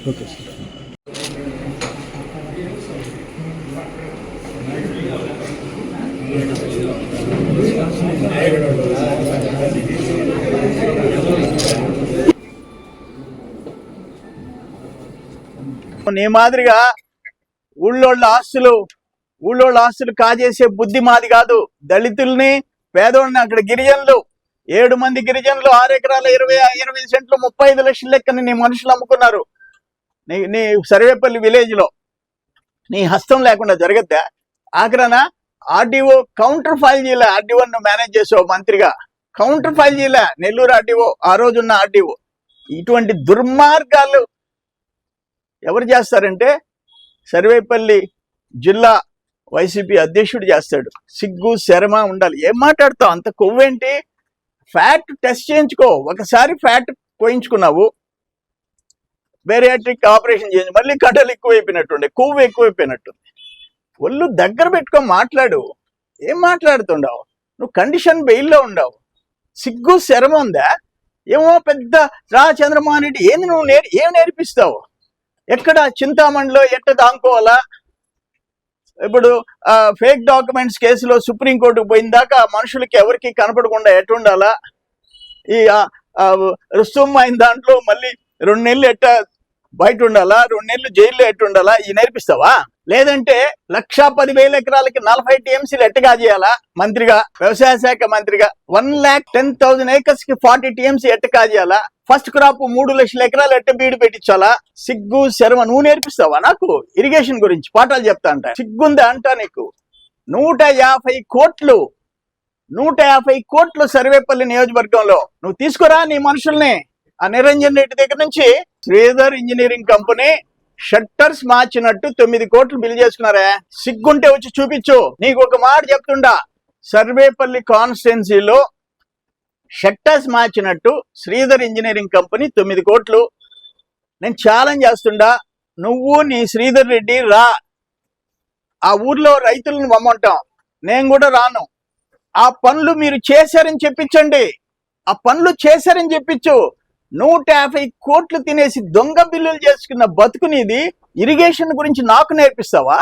Okay sir. నీ మాదిరిగా ఊళ్ళోళ్ళ ఆస్తులు కాజేసే బుద్ధి మాది కాదు. దళితుల్ని, పేదోళ్ళని, అక్కడ గిరిజనులు 7 మంది గిరిజనులు 6 ఎకరాల 20 సెంట్లు 35 లక్షల లెక్కని నీ మనుషులు అమ్ముకున్నారు. నీ సర్వేపల్లి విలేజ్ లో నీ హస్తం లేకుండా జరగద్దా? ఆఖరణ ఆర్డీఓ కౌంటర్ ఫైల్ చేయలే. ఆర్డీఓను మేనేజ్ చేసావు మంత్రిగా, కౌంటర్ ఫైల్ చేయలే. నెల్లూరు ఆర్డీఓ, ఆ రోజున్న ఆర్డీఓ. ఇటువంటి దుర్మార్గాలు ఎవరు చేస్తారంటే సర్వేపల్లి జిల్లా వైసీపీ అధ్యక్షుడు చేస్తాడు. సిగ్గు శరమ ఉండాలి. ఏం మాట్లాడతావు? అంత కొవ్వేంటి? ఫ్యాట్ టెస్ట్ చేయించుకో. ఒకసారి ఫ్యాట్ పోయించుకున్నావు, బేరియాట్రిక్ ఆపరేషన్ చేయించి మళ్ళీ కట్టలు ఎక్కువైపోయినట్టుండే, కొవ్వు ఎక్కువైపోయినట్టుంది. ఒళ్ళు దగ్గర పెట్టుకొని మాట్లాడు. ఏం మాట్లాడుతుండవు? నువ్వు కండిషన్ బెయిల్లో ఉండవు. సిగ్గు శరమ ఉందా? ఏమో పెద్ద చంద్రమోహన్ రెడ్డి ఏంది నువ్వు ఏం నేర్పిస్తావు? ఎక్కడ చింతామణిలో ఎట్ట దాంకోవాలా? ఇప్పుడు ఫేక్ డాక్యుమెంట్స్ కేసులో సుప్రీంకోర్టుకు పోయిన దాకా మనుషులకి ఎవరికి కనపడకుండా ఎట్టుండాలా? ఈ రుస్తుమ్ అయిన దాంట్లో మళ్ళీ 2 నెలలు ఎట్ట బయట ఉండాలా, 2 నెలలు జైల్లో ఎట్టుండాలా? ఇవి నేర్పిస్తావా? లేదంటే 1,10,000 ఎకరాలకి 40 టీఎంసీలు ఎట్టగా చేయాలా? మంత్రిగా, వ్యవసాయ శాఖ మంత్రిగా 1,10,000 acres కి 40 టీఎంసీ ఎట్టగా చేయాలా? ఫస్ట్ క్రాప్ 3 లక్షల ఎకరాలు ఎట్ట బీడు పెట్టించాలా? సిగ్గు శర్మ నువ్వు నేర్పిస్తావా నాకు? ఇరిగేషన్ గురించి పాఠాలు చెప్తా అంట. సిగ్గుందా అంట నీకు? 150 కోట్లు సర్వేపల్లి నియోజకవర్గంలో నువ్వు తీసుకురా నీ మనుషుల్ని. ఆ నిరంజన్ రెడ్డి దగ్గర నుంచి శ్రీధర్ ఇంజనీరింగ్ కంపెనీ షట్టర్స్ మార్చినట్టు 9 కోట్లు బిల్ చేసుకున్నారా? సిగ్గుంటే వచ్చి చూపించు. నీకు ఒక మాట చెప్తుండా, సర్వేపల్లి కాన్స్టిట్యున్సీలో షట్టర్స్ మార్చినట్టు శ్రీధర్ ఇంజనీరింగ్ కంపెనీ 9 కోట్లు. నేను ఛాలెంజ్ చేస్తుండా, నువ్వు నీ శ్రీధర్ రెడ్డి రా. ఆ ఊర్లో రైతులను వమ్మంటాం, నేను కూడా రాను. ఆ పనులు మీరు చేశారని చెప్పించండి. ఆ పనులు చేశారని చెప్పించు. 150 కోట్లు తినేసి దొంగ బిల్లులు చేసుకున్న బతుకునిది. ఇరిగేషన్ గురించి నాకు నేర్పిస్తావా?